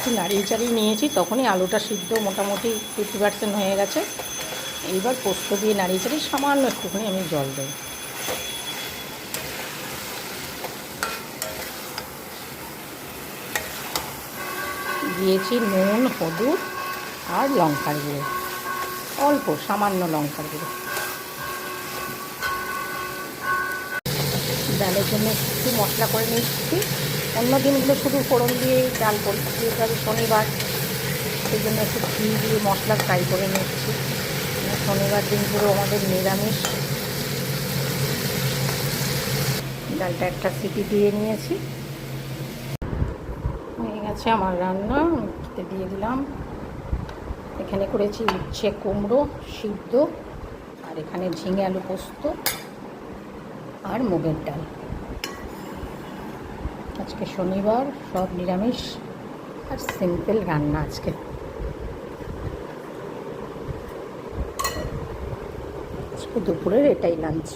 একটু নাড়িয়ে চাড়িয়ে নিয়েছি, তখনই আলুটা সিদ্ধ মোটামুটি 50% হয়ে গেছে। এইবার পোস্ত দিয়ে নাড়িয়ে চাড়িয়ে সামান্য একটুখানি আমি জল দেব। দিয়েছি নুন, হলুদ আর লঙ্কার গুঁড়ো, অল্প সামান্য লঙ্কার গুঁড়ো। ডালের জন্য একটু মশলা করে নিচ্ছি। অন্য দিনগুলো শুধু ফোড়ন দিয়ে ডাল করি, যেহেতু আজ শনিবার সেই জন্য একটু ঘি দিয়ে মশলা ফ্রাই করে নিচ্ছি। শনিবার দিনগুলো আমাদের নিরামিষ। ডালটা একটা সিটি দিয়ে নিয়েছি, হয়ে গেছে আমার রান্না। খেতে দিয়ে দিলাম। এখানে করেছি উচ্ছে কুমড়ো সিদ্ধ, আর এখানে ঝিঙে আলু পোস্ত আর মুগের ডাল। আজকে শনিবার, সব নিরামিষ আর সিম্পল রান্না আজকে। দুপুরের এটাই লাঞ্চ।